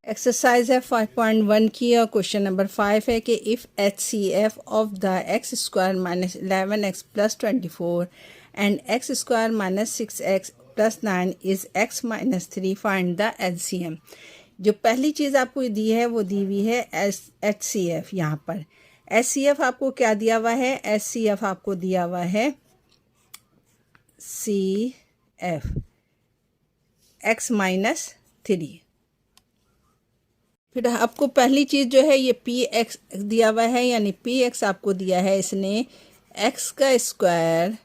Exercise है 5.1 की और क्वेश्चन नंबर 5 है कि if H C F of the x square minus 11x plus 24 and x square minus 6x plus 9 is x minus 3 find the L C M. जो पहली चीज़ आपको दी है वो दी हुई है एच सी एफ। यहाँ पर एच सी एफ आपको क्या दिया हुआ है? एच सी एफ आपको दिया हुआ है सी एफ x माइनस 3। फिर आपको पहली चीज़ जो है ये पी एक्स दिया हुआ है, यानी पी एक्स आपको दिया है इसने एक्स का square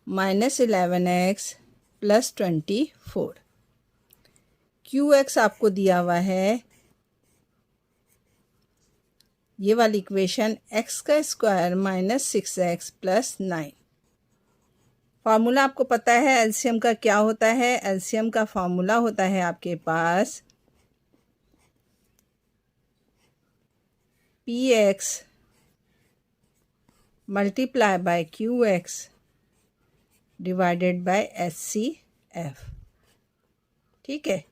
minus 11x plus 24। Q x आपको दिया हुआ है ये वाली इक्वेशन एक्स का square minus 6x plus 9। Formula आपको पता है एलसीएम का क्या होता है? एलसीएम का फार्मूला होता है आपके पास P x multiply by Q x divided by H C F. ठीक है,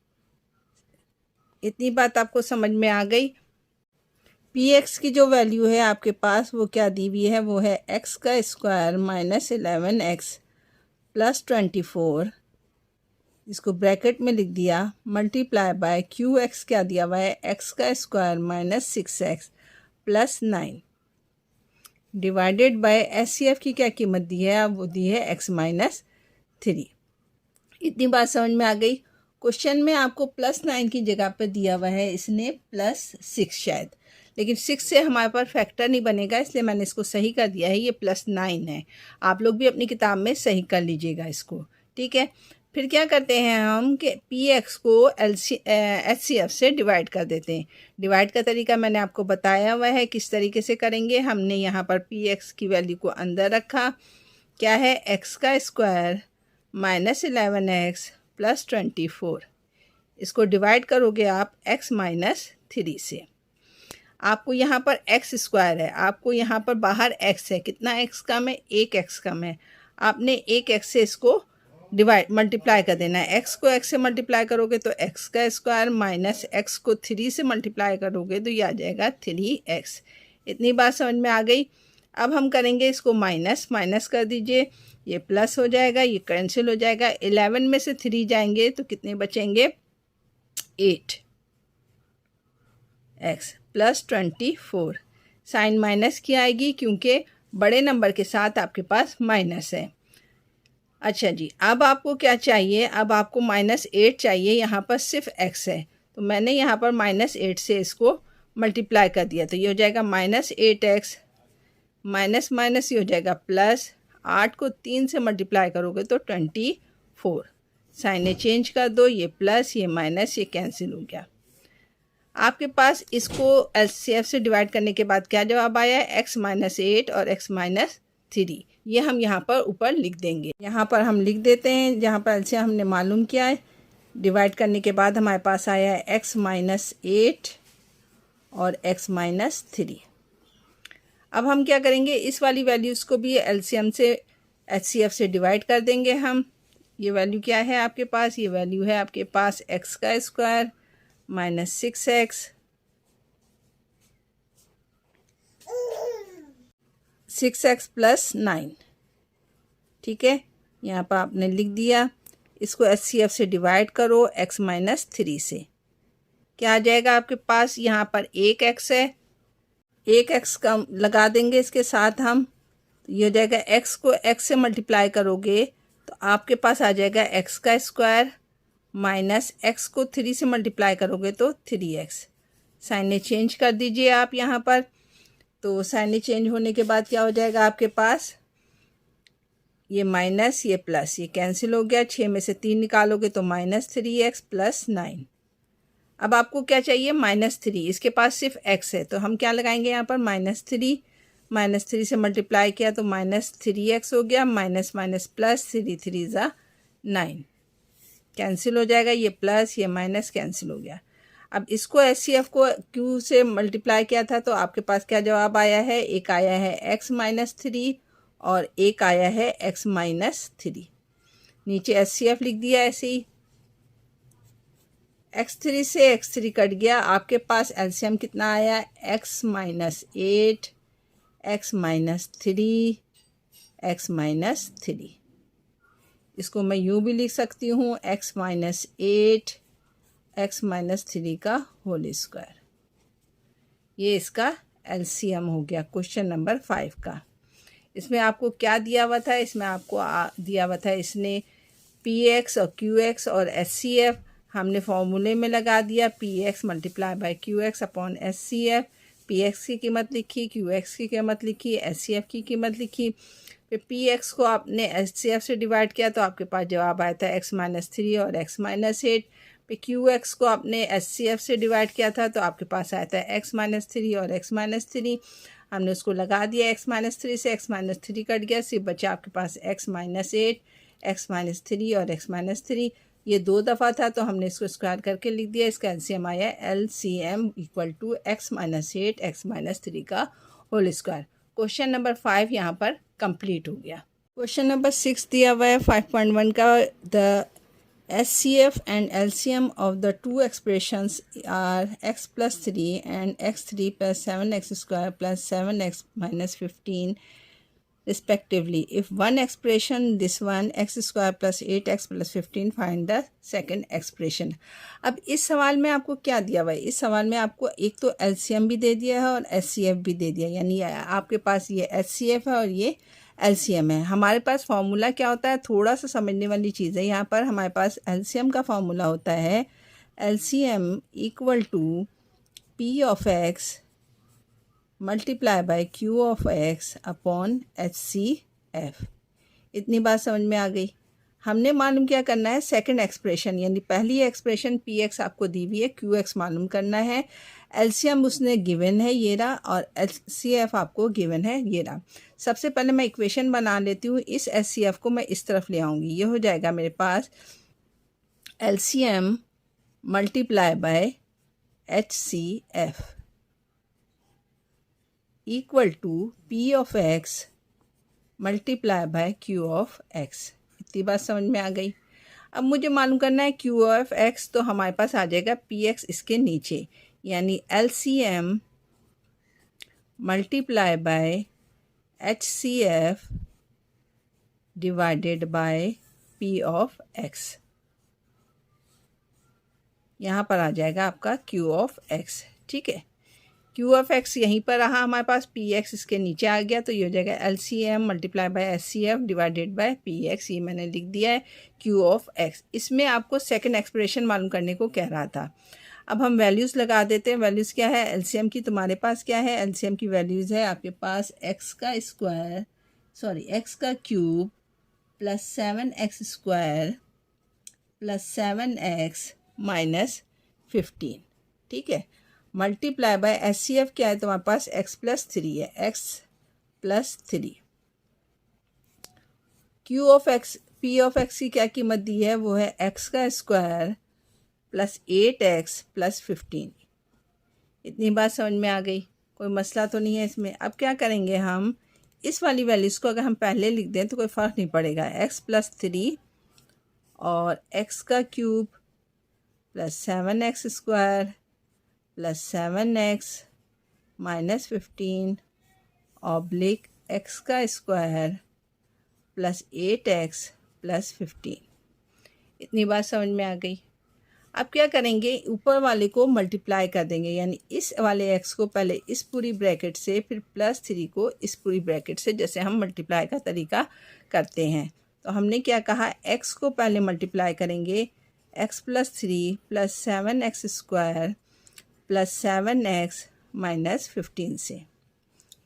इतनी बात आपको समझ में आ गई। पी एक्स की जो वैल्यू है आपके पास वो क्या दी हुई है? वो है एक्स का स्क्वायर माइनस 11x प्लस 24, इसको ब्रैकेट में लिख दिया, मल्टीप्लाई बाय क्यू एक्स क्या दिया हुआ है? एक्स का square minus 6x plus 9 divided by H C F की क्या कीमत दी है? अब वो दी है x माइनस 3। इतनी बात समझ में आ गई। क्वेश्चन में आपको प्लस 9 की जगह पर दिया हुआ है इसने प्लस 6 शायद, लेकिन 6 से हमारे पास फैक्टर नहीं बनेगा, इसलिए मैंने इसको सही कर दिया है। ये प्लस 9 है। आप लोग भी अपनी किताब में सही कर लीजिएगा इसको। ठीक है, फिर क्या करते हैं हम कि पी एक्स को एच सी एफ से डिवाइड कर देते हैं। डिवाइड का तरीका मैंने आपको बताया हुआ है, किस तरीके से करेंगे। हमने यहाँ पर पी एक्स की वैल्यू को अंदर रखा, क्या है? एक्स का स्क्वायर माइनस 11x प्लस 24, इसको डिवाइड करोगे आप x माइनस 3 से। आपको यहाँ पर x स्क्वायर है, आपको यहाँ पर बाहर x है, कितना x कम है? 1x कम है। आपने 1x से इसको डिवाइड मल्टीप्लाई कर देना है। x को x से मल्टीप्लाई करोगे तो x का स्क्वायर माइनस x को 3 से मल्टीप्लाई करोगे तो ये आ जाएगा 3x। इतनी बात समझ में आ गई। अब हम करेंगे इसको माइनस, माइनस कर दीजिए, ये प्लस हो जाएगा, ये कैंसिल हो जाएगा। 11 में से 3 जाएंगे तो कितने बचेंगे? 8x plus 24। साइन माइनस की आएगी क्योंकि बड़े नंबर के साथ आपके पास माइनस है। अच्छा जी, अब आपको क्या चाहिए? अब आपको -8 चाहिए। यहाँ पर सिर्फ x है तो मैंने यहाँ पर -8 से इसको मल्टीप्लाई कर दिया, तो ये हो जाएगा -8x माइनस माइनस, ये हो जाएगा प्लस। 8 को 3 से मल्टीप्लाई करोगे तो 24। साइने चेंज कर दो, ये प्लस ये माइनस ये कैंसिल हो गया। आपके पास इसको एलसीएफ से डिवाइड करने के बाद क्या जवाब आया है? x माइनस 8 और x माइनस 3। ये हम यहाँ पर ऊपर लिख देंगे। यहाँ पर हम लिख देते हैं, जहाँ पर एलसीएम हमने मालूम किया है। डिवाइड करने के बाद हमारे पास आया है x माइनस 8 और x माइनस 3। अब हम क्या करेंगे? इस वाली वैल्यूज़ को भी एलसीएम से एचसीएफ से डिवाइड कर देंगे हम। ये वैल्यू क्या है आपके पास? ये वैल्यू है आपके पास एक्स का स्क्वायर माइनस 6x प्लस 9। ठीक है, यहाँ पर आपने लिख दिया। इसको एचसीएफ से डिवाइड करो x माइनस 3 से, क्या आ जाएगा आपके पास? यहाँ पर 1x है, 1x कम लगा देंगे इसके साथ हम, तो ये हो जाएगा x को x से मल्टीप्लाई करोगे तो आपके पास आ जाएगा x का स्क्वायर माइनस x को 3 से मल्टीप्लाई करोगे तो 3x। साइने चेंज कर दीजिए आप यहाँ पर, तो साइने चेंज होने के बाद क्या हो जाएगा आपके पास? ये माइनस ये प्लस ये कैंसिल हो गया। 6 में से 3 निकालोगे तो -3x प्लस 9। अब आपको क्या चाहिए? -3। इसके पास सिर्फ x है तो हम क्या लगाएंगे यहाँ पर? -3। -3 से मल्टीप्लाई किया तो -3x हो गया, माइनस माइनस प्लस, 3 3 ज़ा 9 कैंसिल हो जाएगा। ये प्लस ये माइनस कैंसिल हो गया। अब इसको एचसीएफ को क्यू से मल्टीप्लाई किया था तो आपके पास क्या जवाब आया है? एक आया है x माइनस 3 और एक आया है x माइनस 3। नीचे एचसीएफ लिख दिया ऐसे ही। x3 से x3 कट गया, आपके पास एलसीएम कितना आया, x minus 8, x minus 3, x minus 3। इसको मैं यूँ भी लिख सकती हूँ, x माइनस 8, x माइनस 3 का होल स्क्वायर। ये इसका एलसीएम हो गया क्वेश्चन नंबर 5 का। इसमें आपको क्या दिया हुआ था, इसमें आपको दिया हुआ था इसने px और qx और HCF हमने फॉर्मूले में लगा दिया, px multiply by qx upon HCF। px की कीमत लिखी, qx की कीमत लिखी, HCF की कीमत लिखी। फिर px को आपने HCF से डिवाइड किया तो आपके पास जवाब आया था x माइनस 3 और x माइनस 8। फिर qx को आपने HCF से डिवाइड किया था तो आपके पास आया था x माइनस 3 और x माइनस 3। हमने उसको लगा दिया, x माइनस 3 से x माइनस 3 कट गया, सिर्फ बचा आपके पास x माइनस 8, x माइनस 3 और x माइनस 3। ये 2 दफ़ा था तो हमने इसको स्क्वायर करके लिख दिया। इसका एलसीएम आया LCM equal to x minus 8, x minus 3 का होल स्क्वायर। क्वेश्चन नंबर 5 यहाँ पर कंप्लीट हो गया। क्वेश्चन नंबर 6 दिया हुआ है 5.1 का, the HCF and LCM of the two expressions are x plus 3 and x3 plus 7x square plus 7x minus 15 respectively. If one expression, this one x square plus 8x plus 15, find the second expression. अब इस सवाल में आपको क्या दिया हुआ है, इस सवाल में आपको एक तो LCM भी दे दिया है और HCF भी दे दिया, यानी आपके पास ये HCF है और ये LCM है। हमारे पास फार्मूला क्या होता है, थोड़ा सा समझने वाली चीज़ है। यहाँ पर हमारे पास LCM का फार्मूला होता है LCM equal to P of x multiply by Q of x upon HCF। इतनी बात समझ में आ गई। हमने मालूम क्या करना है, सेकंड एक्सप्रेशन, यानी पहली एक्सप्रेशन px आपको दी हुई है, qx मालूम करना है, एलसीएम उसने गिवन है ये रहा और HCF आपको गिवन है ये रहा। सबसे पहले मैं इक्वेशन बना लेती हूँ, इस HCF को मैं इस तरफ ले आऊँगी। ये हो जाएगा मेरे पास LCM multiply by HCF equal to P of x multiply by Q of x। इतनी बात समझ में आ गई। अब मुझे मालूम करना है Q ऑफ x, तो हमारे पास आ जाएगा Px इसके नीचे, यानी LCM multiply by HCF divided by P of x। यहाँ पर आ जाएगा आपका Q ऑफ x। ठीक है, Q ऑफ x यहीं पर रहा हमारे पास, Px इसके नीचे आ गया, तो ये हो जाएगा LCM multiply by HCF divided by Px। ये मैंने लिख दिया है Q ऑफ x। इसमें आपको सेकंड एक्सप्रेशन मालूम करने को कह रहा था। अब हम वैल्यूज़ लगा देते हैं। वैल्यूज़ क्या है LCM की, तुम्हारे पास क्या है, LCM की वैल्यूज़ है आपके पास x का cube plus 7x square plus 7x minus 15। ठीक है, मल्टीप्लाई बाय HCF क्या है तुम्हारे पास, x प्लस 3 है, x plus 3। Q of x, P of x की क्या कीमत दी है, वो है x का स्क्वायर प्लस 8x प्लस 15। इतनी बात समझ में आ गई, कोई मसला तो नहीं है इसमें। अब क्या करेंगे हम, इस वाली वैल्यूज़ को अगर हम पहले लिख दें तो कोई फ़र्क नहीं पड़ेगा। x प्लस 3 और x का cube plus 7x square plus 7x minus 15 oblique x का स्क्वायर प्लस 8x प्लस 15। इतनी बात समझ में आ गई। अब क्या करेंगे, ऊपर वाले को मल्टीप्लाई कर देंगे, यानी इस वाले x को पहले इस पूरी ब्रैकेट से, फिर प्लस 3 को इस पूरी ब्रैकेट से, जैसे हम मल्टीप्लाई का तरीका करते हैं। तो हमने क्या कहा, x को पहले मल्टीप्लाई करेंगे, x plus 3 plus 7x square plus 7x minus 15 से।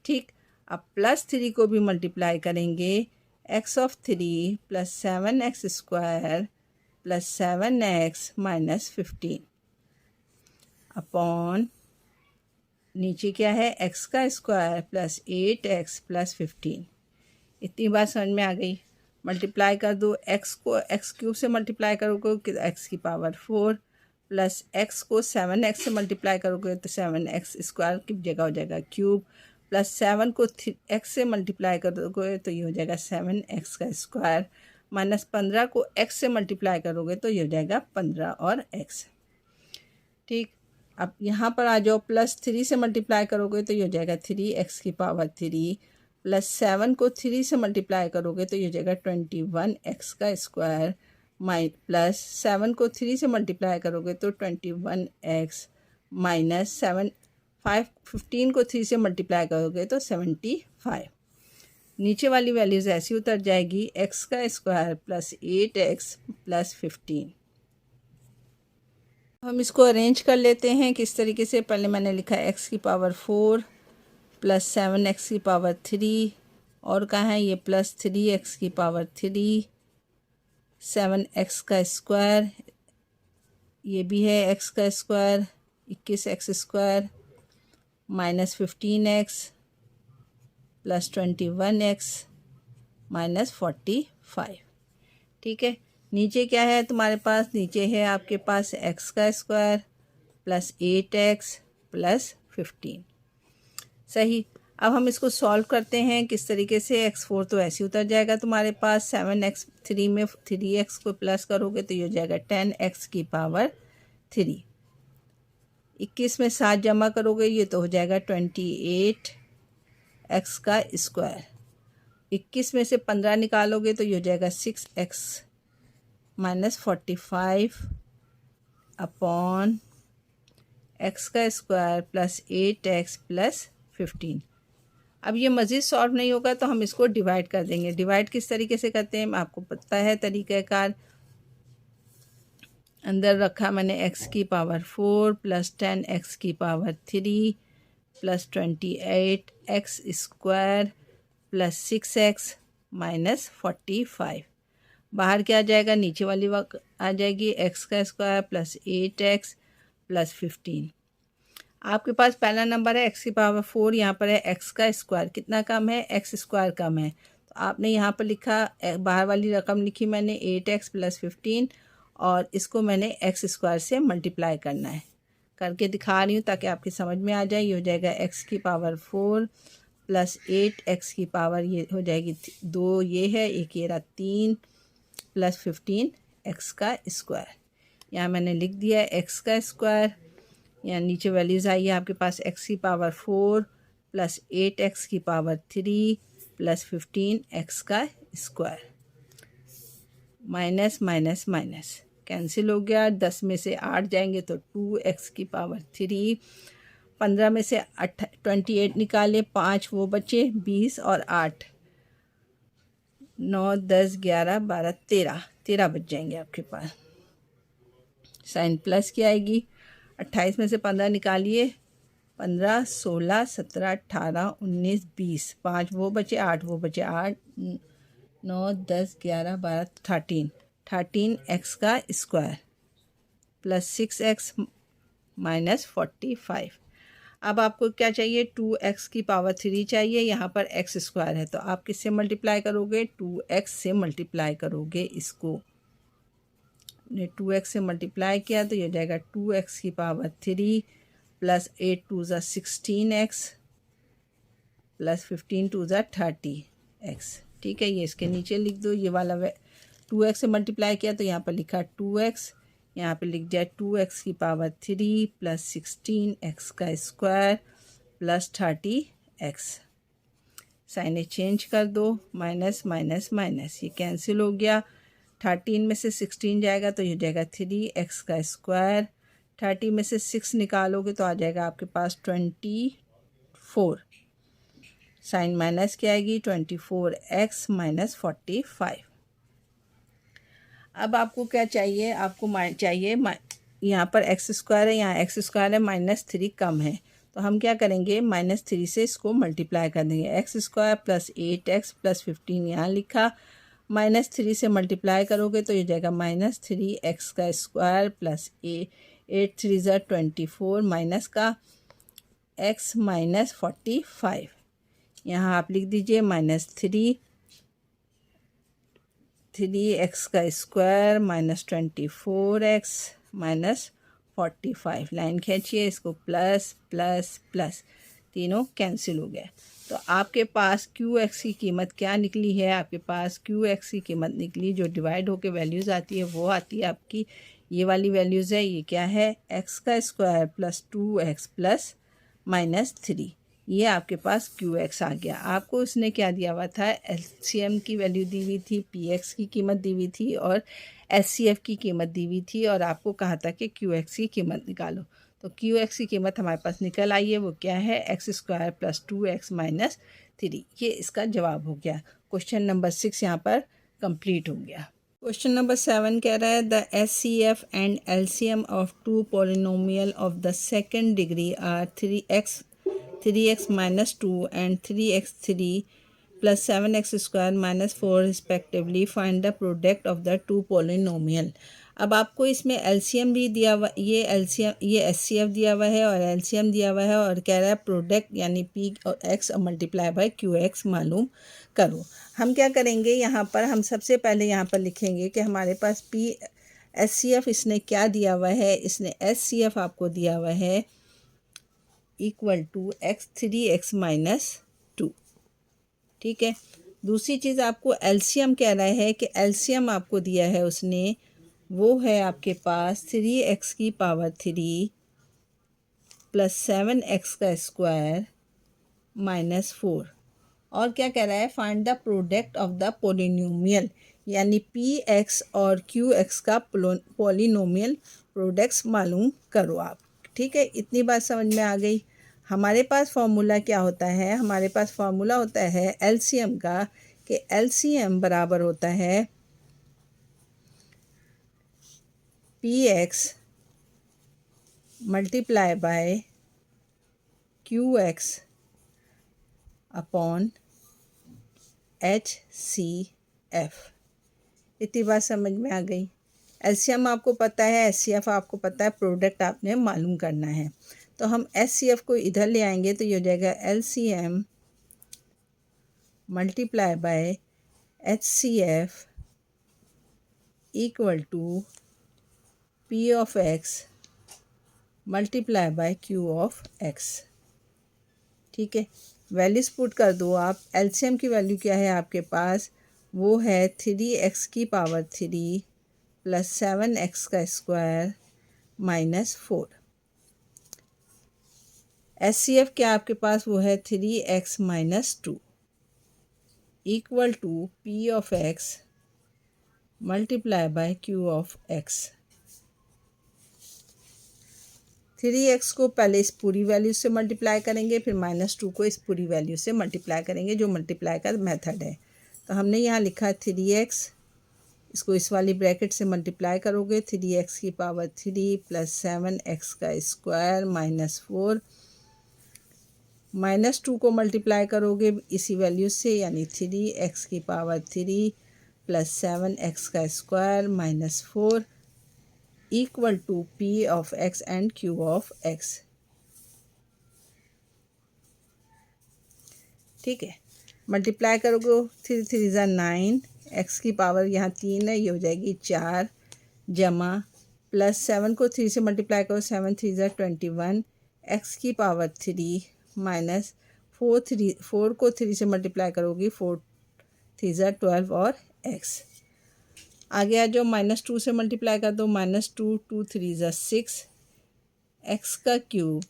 ठीक, अब प्लस 3 को भी मल्टीप्लाई करेंगे, x of 3 plus 7x square plus 7x minus 15 upon नीचे क्या है, x का स्क्वायर प्लस 8x प्लस 15। इतनी बात समझ में आ गई। मल्टीप्लाई कर दो, x को x क्यूब से मल्टीप्लाई करोगे तो x की पावर 4 प्लस x को 7x से मल्टीप्लाई करोगे तो 7x स्क्वायर की जगह हो जाएगा क्यूब, प्लस 7 को x से मल्टीप्लाई करोगे तो ये हो जाएगा 7x का स्क्वायर, माइनस 15 को x से मल्टीप्लाई करोगे तो ये हो जाएगा 15 और x। ठीक, अब यहाँ पर आ जाओ, +3 से मल्टीप्लाई करोगे तो ये हो जाएगा 3x⁻³ +7 को 3 से मल्टीप्लाई करोगे तो ये हो जाएगा 21x² +7 को 3 से मल्टीप्लाई करोगे तो 21x -7 15 को 3 से मल्टीप्लाई करोगे तो 75। नीचे वाली वैल्यूज़ ऐसी उतर जाएगी, x² + 8x + 15। हम इसको अरेंज कर लेते हैं किस तरीके से। पहले मैंने लिखा x⁻4 + 7x⁻3 और कहाँ है ये +3x⁻3 7x², ये भी है x² 21x² -15x +21x -45। ठीक है, नीचे क्या है तुम्हारे पास, नीचे है आपके पास x² + 8x + 15। सही, अब हम इसको सॉल्व करते हैं किस तरीके से। x4 तो ऐसे उतर जाएगा तुम्हारे पास, 7x3 में 3x को प्लस करोगे तो ये हो जाएगा 10x⁻3। 21 में 7 जमा करोगे ये तो हो जाएगा 28x²। 21 में से 15 निकालोगे तो ये हो जाएगा 6x -45 अपॉन x² + 8x + 15। अब ये मज़ीद सॉल्व नहीं होगा तो हम इसको डिवाइड कर देंगे। डिवाइड किस तरीके से करते हैं आपको पता है तरीक़ाकार। अंदर रखा मैंने x⁻4 + 10x⁻3 + 28x² + 6x -45। बाहर क्या आ जाएगा, नीचे वाली वक्त आ जाएगी x² + 8x + 15। आपके पास पहला नंबर है x⁻4, यहाँ पर है x², कितना कम है, x² कम है। तो आपने यहाँ पर लिखा, बाहर वाली रकम लिखी मैंने 8x + 15 और इसको मैंने x² से मल्टीप्लाई करना है। करके दिखा रही हूँ ताकि आपकी समझ में आ जाए। ये हो जाएगा x⁻4 + 8x की पावर ये हो जाएगी 2, ये है एक, ये रहा 3 + 15 x²। यहाँ मैंने लिख दिया है x²। यहाँ नीचे वैल्यूज़ आई है आपके पास x⁻4 + 8x⁻3 + 15 x² minus minus minus cancel हो गया। 10 में से 8 जाएंगे तो 2x⁻3। 15 में से 28 निकाले, 5 वो बचे, 20 और 8 9 10 11 12 13 बच जाएंगे आपके पास। साइन प्लस की आएगी। 28 में से 15 निकालिए, 15 16 17 18 19 20, 5 वो बचे, 8 वो बचे, 8 9 10 11 12 13x² + 6x -45। अब आपको क्या चाहिए, 2x⁻3 चाहिए। यहाँ पर x² है तो आप किससे मल्टीप्लाई करोगे, 2x से मल्टीप्लाई करोगे। इसको 2x से मल्टीप्लाई किया तो ये हो जाएगा 2x⁻3 + 8 2 = 16x + 15 2 = 30x। ठीक है, ये इसके नीचे लिख दो। ये वाला 2x से मल्टीप्लाई किया तो यहाँ पर लिखा 2x, यहाँ पे लिख जाए 2x⁻3 + 16x² + 30x। साइने चेंज कर दो, माइनस माइनस माइनस, ये कैंसिल हो गया। 13 में से 16 जाएगा तो ये हो जाएगा 3x²। 30 में से 6 निकालोगे तो आ जाएगा आपके पास 24। साइन माइनस क्या आएगी, 24x -45। अब आपको क्या चाहिए, आपको चाहिए यहाँ पर x² है, यहाँ x² है, -3 कम है तो हम क्या करेंगे, -3 से इसको मल्टीप्लाई कर देंगे। x² + 8x + 15 यहाँ लिखा, -3 से मल्टीप्लाई करोगे तो ये जाएगा -3x² + 8 3 = 24 माइनस का x -45। यहाँ आप लिख दीजिए -3 3x² -24x -45। लाइन खींचिए, इसको प्लस प्लस प्लस, तीनों कैंसिल हो गए। तो आपके पास क्यू एक्स की कीमत क्या निकली है? आपके पास क्यू एक्स की कीमत निकली, जो डिवाइड होके वैल्यूज़ आती है वो आती है आपकी ये वाली वैल्यूज़ है। ये क्या है? एक्स का स्क्वायर प्लस 2x प्लस -3। ये आपके पास क्यू एक्स आ गया। आपको उसने क्या दिया हुआ था? एलसीएम की वैल्यू दी हुई थी, पी एक्स की कीमत दी हुई थी और एचसीएफ की कीमत दी हुई थी, और आपको कहा था कि क्यू एक्स की कीमत निकालो। तो क्यू एक्स की कीमत हमारे पास निकल आई है। वो क्या है? X square plus 2x minus 3। ये इसका जवाब हो गया। क्वेश्चन नंबर 6 यहाँ पर कंप्लीट हो गया। क्वेश्चन नंबर 7 कह रहा है the H C F and LCM of two polynomial of the second degree are 3x minus 2 and 3x3 plus 7x square minus 4 respectively. Find the product of the two polynomial. अब आपको इसमें LCM भी दिया हुआ, ये HCF दिया हुआ है और एलसीएम दिया हुआ है, और कह रहा है प्रोडक्ट यानी पी और एक्स और मल्टीप्लाई बाय क्यू एक्स मालूम करो। हम क्या करेंगे यहाँ पर? हम सबसे पहले यहाँ पर लिखेंगे कि हमारे पास पी एचसीएफ इसने क्या दिया हुआ है? इसने एचसीएफ आपको दिया हुआ है इक्वल टू x3x माइनस 2। ठीक है। दूसरी चीज़ आपको एलसीएम कह रहा है कि एलसीएम आपको दिया है उसने, वो है आपके पास 3x की पावर 3 प्लस 7x का स्क्वायर माइनस 4। और क्या कह रहा है? Find the product of the polynomial, यानी पी एक्स और क्यू एक्स का पोलिनोमियल प्रोडक्ट्स मालूम करो आप। ठीक है, इतनी बात समझ में आ गई। हमारे पास फॉर्मूला क्या होता है? हमारे पास फॉर्मूला होता है एलसीएम का, कि एलसीएम बराबर होता है P x multiply by Q x upon HCF। इतनी बात समझ में आ गई। एलसीएम आपको पता है, एचसीएफ आपको पता है, प्रोडक्ट आपने मालूम करना है। तो हम एचसीएफ को इधर ले आएंगे तो ये हो जाएगा LCM multiply by HCF equal to P of x multiply by Q of x. ठीक है, वैल्यूज पुट कर दो आप। एलसीएम की वैल्यू क्या है आपके पास? वो है 3x की पावर 3 प्लस 7x का स्क्वायर माइनस 4। एचसीएफ क्या आपके पास? वो है 3x minus 2 equal to P of x multiply by Q of x. 3x को पहले इस पूरी वैल्यू से मल्टीप्लाई करेंगे, फिर -2 को इस पूरी वैल्यू से मल्टीप्लाई करेंगे, जो मल्टीप्लाई का मेथड है। तो हमने यहाँ लिखा 3x, इसको इस वाली ब्रैकेट से मल्टीप्लाई करोगे, 3x की पावर 3 प्लस 7x का स्क्वायर माइनस 4, -2 को मल्टीप्लाई करोगे इसी वैल्यू से, यानी 3x की पावर 3 प्लस 7x का square minus 4 equal to P of x and Q of x. ठीक है, मल्टीप्लाई करोगे 3 3 ज़ा 9, एक्स की पावर यहाँ 3 है, ये हो जाएगी 4 जमा प्लस 7 को 3 से मल्टीप्लाई करो, 7 3 ज़ा 21, एक्स की पावर 3 माइनस 4 को 3 से मल्टीप्लाई करोगी, 4 3 ज़ा 12 और एक्स आ गया। जो -2 से मल्टीप्लाई कर दो, -2 2 3 ज़ा 6, एक्स का क्यूब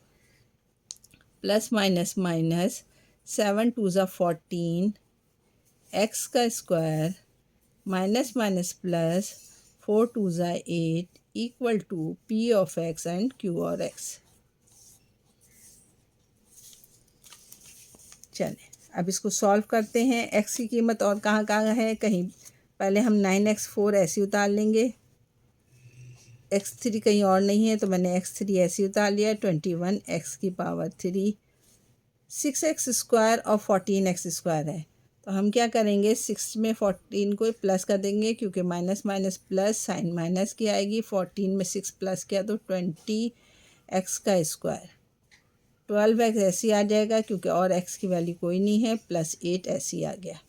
प्लस माइनस माइनस 7 2 ज़ा 14, एक्स का स्क्वायर माइनस माइनस प्लस 4 2 ज़ा 8 equal to P of x and Q और एक्स। चलें, अब इसको सॉल्व करते हैं। एक्स की कीमत और कहाँ कहाँ है? कहीं पहले हम 9x4 ऐसे उतार लेंगे, x3 कहीं और नहीं है तो मैंने x3 ऐसे उतार लिया, 21 x की पावर 3, 6x स्क्वायर और 14x स्क्वायर है। तो हम क्या करेंगे? 6 में 14 को प्लस कर देंगे, क्योंकि minus minus plus sign minus की आएगी। 14 में 6 प्लस किया तो 20x का स्क्वायर, 12x ऐसे आ जाएगा क्योंकि और x की वैल्यू कोई नहीं है, प्लस 8 ऐसे आ गया।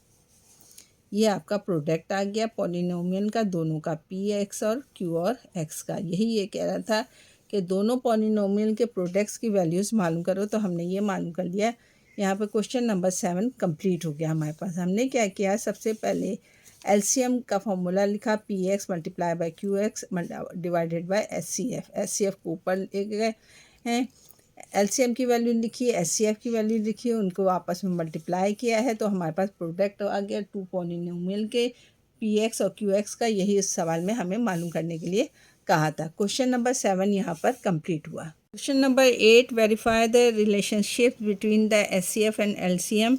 ये आपका प्रोडक्ट आ गया पॉलिनोमियल का, दोनों का पी एक्स और क्यू और एक्स का। यही ये कह रहा था कि दोनों पॉलिनोमियल के प्रोडक्ट्स की वैल्यूज़ मालूम करो। तो हमने ये मालूम कर लिया यहाँ पे क्वेश्चन नंबर 7 कंप्लीट हो गया हमारे पास। हमने क्या किया, सबसे पहले एलसीएम का फॉर्मूला लिखा, P x multiply by Q x divided by S C F को ऊपर ले गए हैं, एलसीएम की वैल्यू लिखी, एचसीएफ की वैल्यू लिखी, उनको आपस में मल्टीप्लाई किया है तो हमारे पास प्रोडक्ट आ गया 2 पॉलिनोमियल के पी एक्स और क्यू एक्स का। यही इस सवाल में हमें मालूम करने के लिए कहा था। क्वेश्चन नंबर 7 यहाँ पर कंप्लीट हुआ। Question number 8, verify the relationship between the HCF and LCM.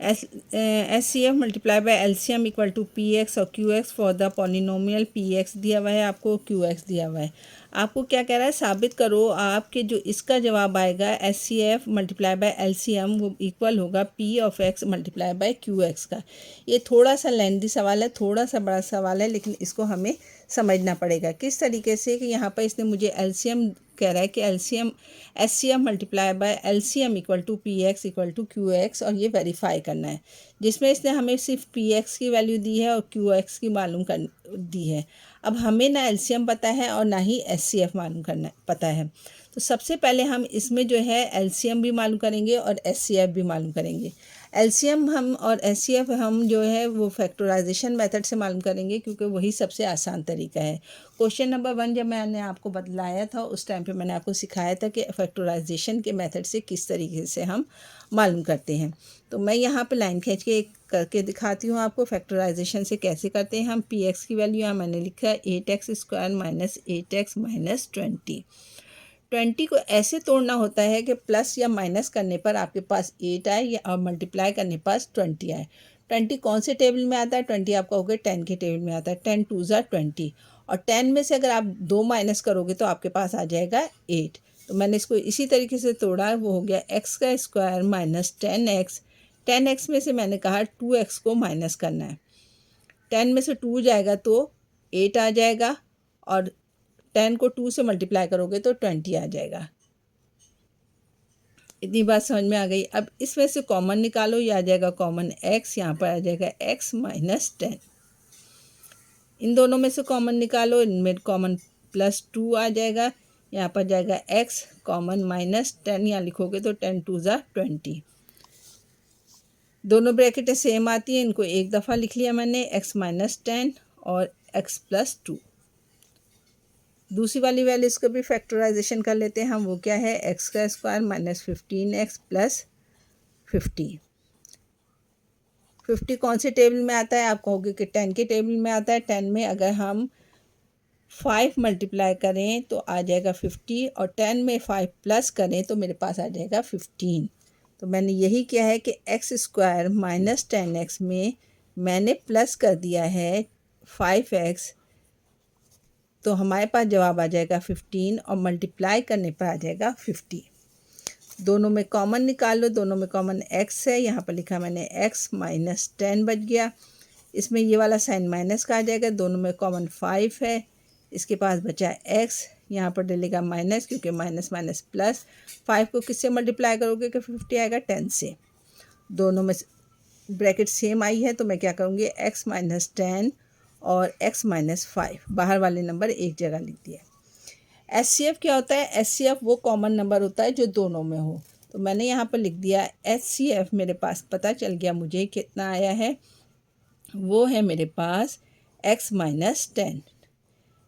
HCF multiply by LCM equal to P X और Q X for the polynomial P X दिया हुआ है आपको, क्यू एक्स दिया हुआ है आपको। क्या कह रहा है, साबित करो आपके जो इसका जवाब आएगा H C F multiply by L C M वो इक्वल होगा P of x multiply by Q x का। ये थोड़ा सा लेंथी सवाल है, थोड़ा सा बड़ा सवाल है, लेकिन इसको हमें समझना पड़ेगा किस तरीके से कि यहाँ पर इसने मुझे एलसीएम कह रहा है कि LCM H C M multiply by LCM equal to P x equal to Q x, और ये वेरीफाई करना है, जिसमें इसने हमें सिर्फ पी एक्स की वैल्यू दी है और क्यू एक्स की मालूम कर दी है। अब हमें ना एलसीएम पता है और ना ही एचसीएफ मालूम करना पता है, तो सबसे पहले हम इसमें जो है एलसीएम भी मालूम करेंगे और एचसीएफ भी मालूम करेंगे। एलसीएम हम और एचसीएफ हम जो है वो फैक्टराइजेशन मेथड से मालूम करेंगे, क्योंकि वही सबसे आसान तरीका है। क्वेश्चन नंबर 1 जब मैंने आपको बतलाया था उस टाइम पे मैंने आपको सिखाया था कि फैक्टराइजेशन के मेथड से किस तरीके से हम मालूम करते हैं। तो मैं यहाँ पे लाइन खींच के करके दिखाती हूँ आपको फैक्टराइजेशन से कैसे करते हैं हम। पी एक्स की वैल्यू यहाँ मैंने लिखा है 8x² माइनस 8x माइनस 20 को ऐसे तोड़ना होता है कि प्लस या माइनस करने पर आपके पास 8 आए या और मल्टीप्लाई करने पर 20 आए। 20 कौन से टेबल में आता है, 20 आपका हो गया 10 के टेबल में आता है। 10 2 ज़ा 20, और 10 में से अगर आप 2 माइनस करोगे तो आपके पास आ जाएगा 8। तो मैंने इसको इसी तरीके से तोड़ा, वो हो गया x² माइनस 10x। 10x में से मैंने कहा 2x को माइनस करना है, 10 में से 2 जाएगा तो 8 आ जाएगा, और 10 को 2 से मल्टीप्लाई करोगे तो 20 आ जाएगा। इतनी बात समझ में आ गई। अब इसमें से कॉमन निकालो, ये आ जाएगा कॉमन x, यहाँ पर आ जाएगा x माइनस 10। इन दोनों में से कॉमन निकालो, इनमें कॉमन +2 आ जाएगा, यहाँ पर जाएगा x कॉमन माइनस 10, यहाँ लिखोगे तो 10 2 ज़ा 20। दोनों ब्रैकेटें सेम आती हैं, इनको एक दफ़ा लिख लिया मैंने, x माइनस 10 और x प्लस 2। दूसरी वाली वैल्यूज़ को भी फैक्टराइजेशन कर लेते हैं हम, वो क्या है, x² माइनस 15x प्लस 50। 50 कौन से टेबल में आता है, आप कहोगे कि 10 के टेबल में आता है। 10 में अगर हम 5 मल्टीप्लाई करें तो आ जाएगा 50, और 10 में 5 प्लस करें तो मेरे पास आ जाएगा 15। तो मैंने यही किया है कि x² माइनस 10x में मैंने प्लस कर दिया है 5x, तो हमारे पास जवाब आ जाएगा 15, और मल्टीप्लाई करने पर आ जाएगा 50। दोनों में कॉमन निकाल लो, दोनों में कॉमन x है, यहाँ पर लिखा मैंने x माइनस 10 बच गया। इसमें ये वाला साइन माइनस का आ जाएगा, दोनों में कॉमन 5 है, इसके पास बचा x, यहाँ पर डलेगा माइनस, क्योंकि माइनस माइनस प्लस। 5 को किससे मल्टीप्लाई करोगे कि 50 आएगा, 10 से। दोनों में ब्रैकेट सेम आई है तो मैं क्या करूँगी, x माइनस 10 और x माइनस 5, बाहर वाले नंबर एक जगह लिख दिया। HCF क्या होता है, HCF वो कॉमन नंबर होता है जो दोनों में हो। तो मैंने यहाँ पर लिख दिया HCF, मेरे पास पता चल गया मुझे कितना आया है, वो है मेरे पास x माइनस 10।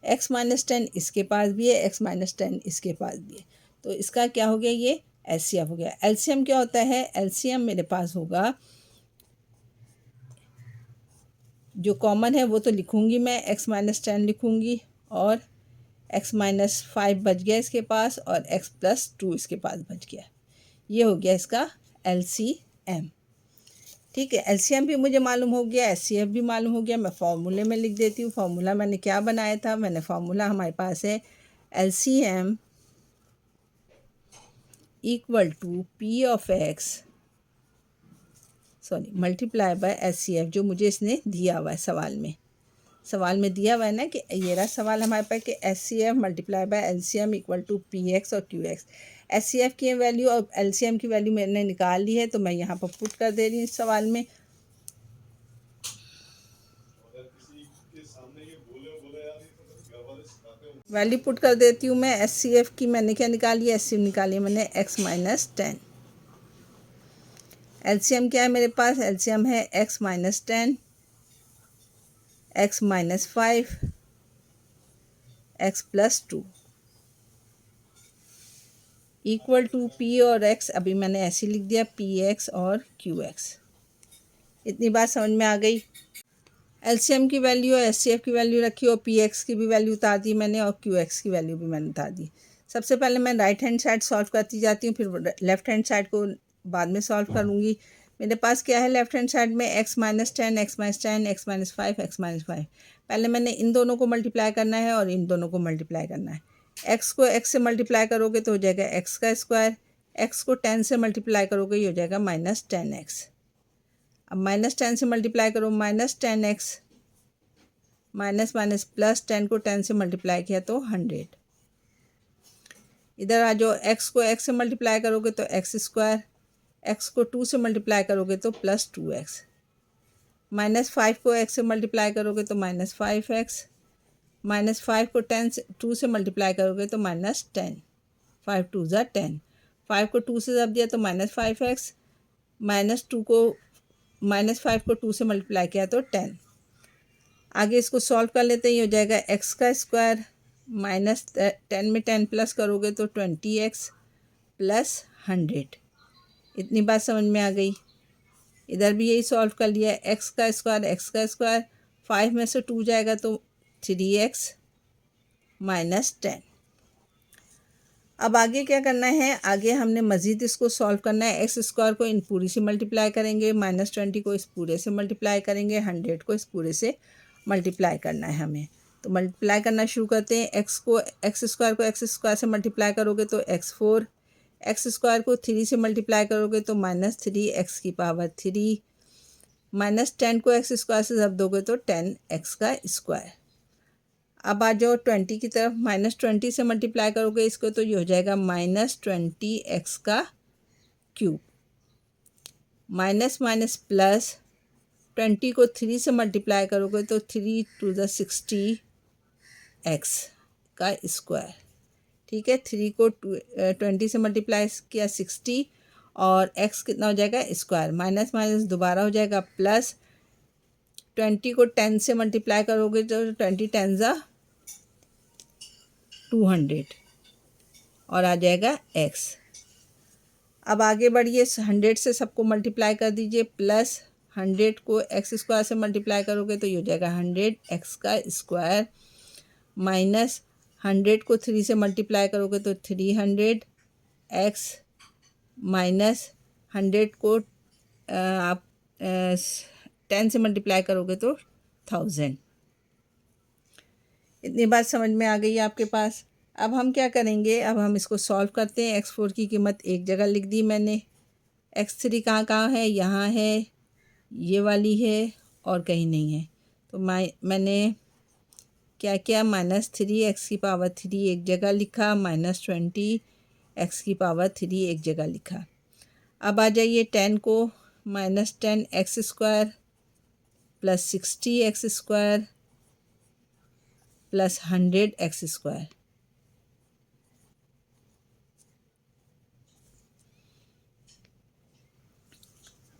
x माइनस 10 इसके पास भी है, x माइनस 10 इसके पास भी है, तो इसका क्या हो गया, ये HCF हो गया। LCM क्या होता है, LCM मेरे पास होगा, जो कॉमन है वो तो लिखूँगी मैं, x माइनस 10 लिखूँगी, और x माइनस 5 बच गया इसके पास, और x प्लस 2 इसके पास बच गया। ये हो गया इसका LCM। ठीक है, LCM भी मुझे मालूम हो गया, HCF भी मालूम हो गया। मैं फार्मूले में लिख देती हूँ। फार्मूला मैंने क्या बनाया था, मैंने फार्मूला हमारे पास है LCM equal to P of x multiply by HCF, जो मुझे इसने दिया हुआ है सवाल में दिया हुआ है ना, कि ये रहा सवाल हमारे पास कि HCF multiply by LCM equal to PX और QX। HCF की वैल्यू और LCM की वैल्यू मैंने निकाल ली है, तो मैं यहाँ पर पुट कर दे रही हूँ इस सवाल में। वैल्यू पुट कर देती हूँ मैं। HCF की मैंने क्या निकाली है, HCF निकाली है मैंने x माइनस 10। एलसीएम क्या है मेरे पास? एलसीएम है x minus 10, x minus 5, x plus 2 equal to p और x, अभी मैंने ऐसे लिख दिया px और qx। इतनी बात समझ में आ गई। एलसीएम की वैल्यू और एचसीएफ की वैल्यू रखी और px की भी वैल्यू उतार दी मैंने और qx की वैल्यू भी मैंने उतार दी। सबसे पहले मैं राइट हैंड साइड सॉल्व करती जाती हूँ, फिर लेफ़्ट हैंड साइड को बाद में सॉल्व करूँगी। मेरे पास क्या है लेफ़्ट हैंड साइड में x minus 10, x minus 10, x minus 5, x minus 5। पहले मैंने इन दोनों को मल्टीप्लाई करना है और इन दोनों को मल्टीप्लाई करना है। x को x से मल्टीप्लाई करोगे तो हो जाएगा x का स्क्वायर, x को 10 से मल्टीप्लाई करोगे ये हो जाएगा माइनस 10x। अब माइनस 10 से मल्टीप्लाई करो, minus 10x, minus minus plus 10 को 10 से मल्टीप्लाई किया तो 100। इधर आ जाओ, x को x से मल्टीप्लाई करोगे तो x स्क्वायर, x को 2 से मल्टीप्लाई करोगे तो प्लस 2x, माइनस 5 को x से मल्टीप्लाई करोगे तो माइनस 5x, माइनस 5 को 2 से मल्टीप्लाई करोगे तो माइनस 10, 5 2 ज़ा 10, 5 को 2 से जब दिया तो माइनस 5x, माइनस 5 को 2 से मल्टीप्लाई किया तो 10। आगे इसको सॉल्व कर लेते हैं, ये हो जाएगा x का स्क्वायर माइनस 10 में 10 प्लस करोगे तो 20x प्लस 100। इतनी बात समझ में आ गई। इधर भी यही सॉल्व कर लिया, x का स्क्वायर 5 में से 2 जाएगा तो 3x माइनस 10। अब आगे क्या करना है? आगे हमने मज़ीद इसको सॉल्व करना है। एक्स स्क्वायर को इन पूरी से मल्टीप्लाई करेंगे, माइनस 20 को इस पूरे से मल्टीप्लाई करेंगे, 100 को इस पूरे से मल्टीप्लाई करना है हमें। तो मल्टीप्लाई करना शुरू करते हैं। एक्स स्क्वायर को एक्स स्क्वायर से मल्टीप्लाई करोगे तो x4, एक्स स्क्वायर को 3 से मल्टीप्लाई करोगे तो माइनस 3x की पावर 3, माइनस 10 को एक्स स्क्वायर से जब दोगे तो 10x का स्क्वायर। अब आ जाओ 20 की तरफ, माइनस 20 से मल्टीप्लाई करोगे इसको तो ये हो जाएगा माइनस 20x का क्यूब, माइनस माइनस प्लस 20 को 3 से मल्टीप्लाई करोगे तो 3 टू द 60x का स्क्वायर। ठीक है, 3 को 20 से मल्टीप्लाई किया 60 और x कितना हो जाएगा स्क्वायर, माइनस माइनस दोबारा हो जाएगा प्लस 20 को 10 से मल्टीप्लाई करोगे तो 20 10 ज़ा 200 और आ जाएगा x। अब आगे बढ़िए, 100 से सबको मल्टीप्लाई कर दीजिए, प्लस 100 को एक्स स्क्वायर से मल्टीप्लाई करोगे तो ये हो जाएगा 100x का स्क्वायर, माइनस 100 को 3 से मल्टीप्लाई करोगे तो 300x, माइनस 100 को आप 10 से मल्टीप्लाई करोगे तो 1000। इतनी बात समझ में आ गई आपके पास। अब हम क्या करेंगे? अब हम इसको सॉल्व करते हैं। x4 की कीमत एक जगह लिख दी मैंने, x3 कहाँ है? यहाँ है, ये वाली है और कहीं नहीं है। तो मैंने क्या किया, माइनस 3x की पावर 3 एक जगह लिखा, माइनस 20x की पावर 3 एक जगह लिखा। अब आ जाइए 10 को, minus 10x square plus 60x square plus 100x square.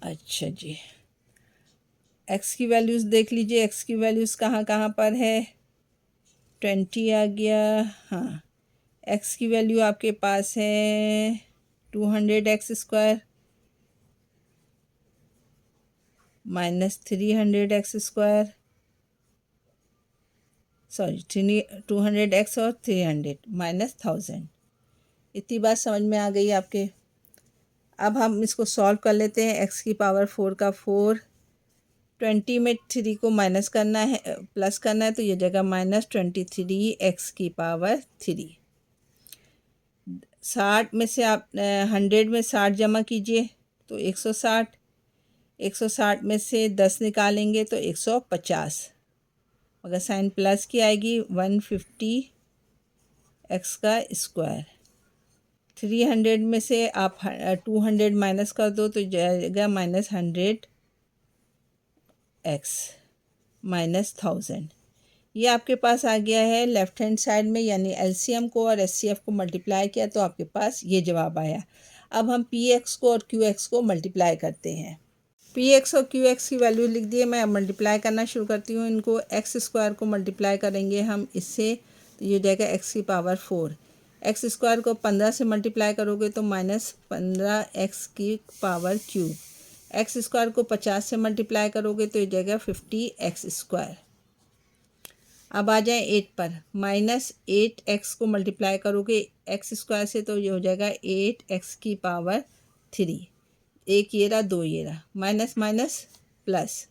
अच्छा जी, x की वैल्यूज़ देख लीजिए, x की वैल्यूज़ कहाँ कहाँ पर है। 20 आ गया, हाँ। x की वैल्यू आपके पास है 200x square minus 300x square, sorry 200x और 300 माइनस 1000। इतनी बात समझ में आ गई आपके। अब हम इसको सॉल्व कर लेते हैं। x की पावर 4 का 4, 20 में 3 को माइनस करना है, प्लस करना है तो ये जगह माइनस 23x की पावर 3। 60 में से आप 100 में 60 जमा कीजिए तो 160, 160 में से 10 निकालेंगे तो 150, अगर साइन प्लस की आएगी 150x का स्क्वायर। 300 में से आप 200 माइनस कर दो तो जाएगा माइनस 100x माइनस 1000। ये आपके पास आ गया है लेफ़्ट हैंड साइड में, यानी एलसीएम को और एचसीएफ को मल्टीप्लाई किया तो आपके पास ये जवाब आया। अब हम पी एक्स को और क्यू एक्स को मल्टीप्लाई करते हैं। पी एक्स और क्यू एक्स की वैल्यू लिख दिए, मैं अब मल्टीप्लाई करना शुरू करती हूँ इनको। एक्स स्क्वायर को मल्टीप्लाई करेंगे हम इससे, तो ये हो जाएगा एक्स की पावर 4। एक्स स्क्वायर को 15 से मल्टीप्लाई करोगे तो -15 एक्स की पावर क्यूब। एक्स स्क्वायर को 50 से मल्टीप्लाई करोगे तो ये जाएगा 50 एक्स स्क्वायर। अब आ जाए 8 पर, -8 एक्स को मल्टीप्लाई करोगे एक्स स्क्वायर से तो ये हो जाएगा 8 एक्स की पावर 3। एक ये रहा, दो ये रहा, माइनस माइनस प्लस।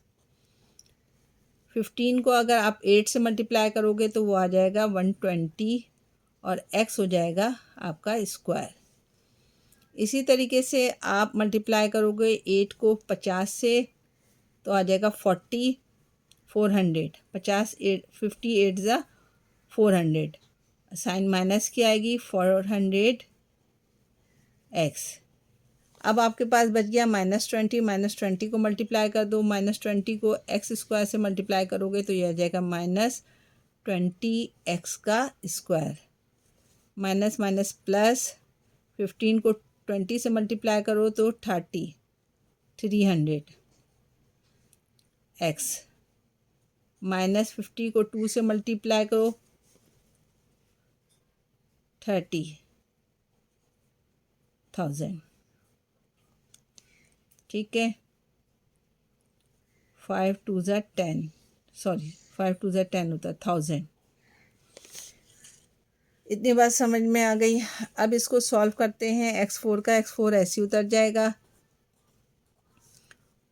15 को अगर आप 8 से मल्टीप्लाई करोगे तो वो आ जाएगा 120 और x हो जाएगा आपका स्क्वायर। इसी तरीके से आप मल्टीप्लाई करोगे 8 को 50 से तो आ जाएगा 40 400। 50 8 58 ज़ा 400, साइन माइनस की आएगी 400 x। अब आपके पास बच गया -20। -20 को मल्टीप्लाई कर दो, -20 को एक्स स्क्वायर से मल्टीप्लाई करोगे तो यह आ जाएगा -20 एक्स का स्क्वायर। माइनस माइनस प्लस, 15 को 20 से मल्टीप्लाई करो तो 300 एक्स। -50 को 2 से मल्टीप्लाई करो 30,000। ठीक है, 5 2 ज़ा 10, सॉरी 5 2 ज़ा 10 होता है 1000। इतनी बात समझ में आ गई। अब इसको सॉल्व करते हैं। x4 का x4 ऐसे उतर जाएगा।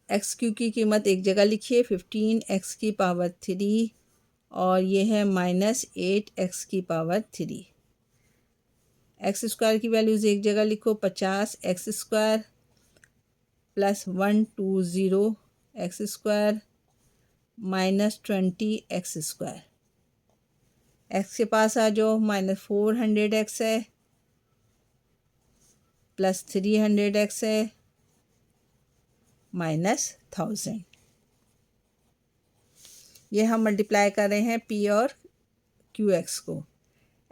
xq की कीमत एक जगह लिखिए 15 x की पावर 3 और ये है -8 x की पावर 3। एक्स स्क्वायर की वैल्यूज़ एक जगह लिखो 50 x square plus 120 x square -20 x square. X के पास आ जाओ, -400 एक्स है प्लस 300 एक्स है -1000। ये हम मल्टीप्लाई कर रहे हैं पी और क्यू एक्स को।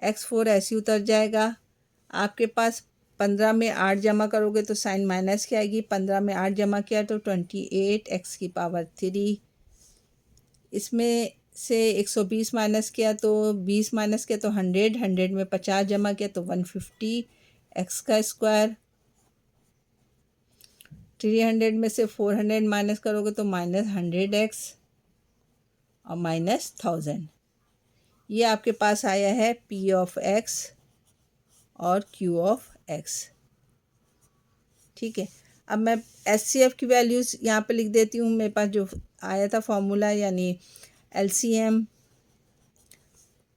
x4 ऐसे उतर जाएगा। आपके पास 15 में 8 जमा करोगे तो साइन माइनस की आएगी। 15 में 8 जमा किया तो 28 एक्स की पावर 3। इसमें से 120 माइनस किया तो 20 माइनस किया तो 100। 100 में 50 जमा किया तो 150 एक्स का स्क्वायर। 300 में से 400 माइनस करोगे तो -100 एक्स और -1000। ये आपके पास आया है पी ऑफ एक्स और क्यू ऑफ एक्स। ठीक है, अब मैं एचसीएफ की वैल्यूज़ यहाँ पे लिख देती हूँ। मेरे पास जो आया था फॉर्मूला, यानी LCM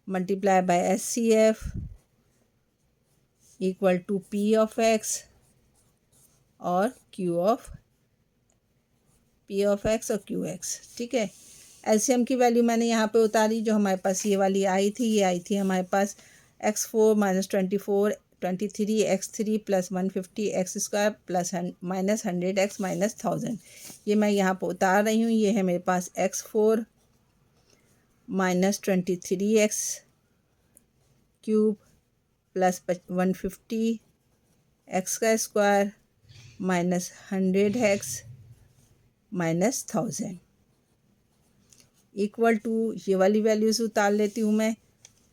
multiply by HCF equal to P of x और क्यू ऑफ एक्स और क्यू एक्स। ठीक है, एलसीएम की वैल्यू मैंने यहाँ पे उतारी। जो हमारे पास ये वाली आई थी, ये आई थी हमारे पास x4 -24 23 x3 plus 150 x square plus -100 x -1000। ये मैं यहाँ पर उतार रही हूँ। ये है मेरे पास x4 -23 x cube plus 150 x का स्क्वायर -100 एक्स -1000 इक्वल टू, ये वाली वैल्यूज़ उतार लेती हूँ मैं।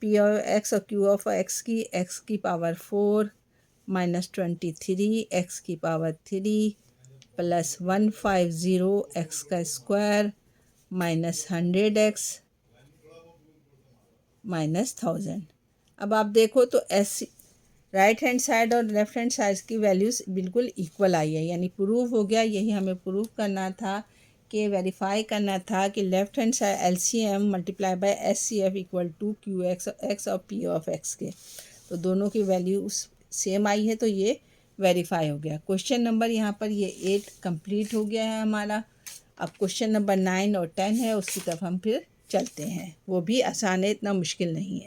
पी ऑफ एक्स और क्यू ऑफ एक्स की, एक्स की पावर 4 -23 एक्स की पावर 3 प्लस 150 एक्स का स्क्वायर -100 एक्स -1000। अब आप देखो तो एस राइट हैंड साइड और लेफ़्ट हैंड साइड की वैल्यूज़ बिल्कुल इक्वल आई है, यानी प्रूव हो गया। यही हमें प्रूव करना था कि वेरीफाई करना था कि left hand side LCM multiply by HCF equal to Q x और पी ऑफ एक्स के, तो दोनों की वैल्यू सेम आई है, तो ये वेरीफाई हो गया। क्वेश्चन नंबर यहाँ पर ये 8 कंप्लीट हो गया है हमारा। अब क्वेश्चन नंबर 9 और 10 है, उसकी तरफ हम फिर चलते हैं। वो भी आसान है, इतना मुश्किल नहीं है।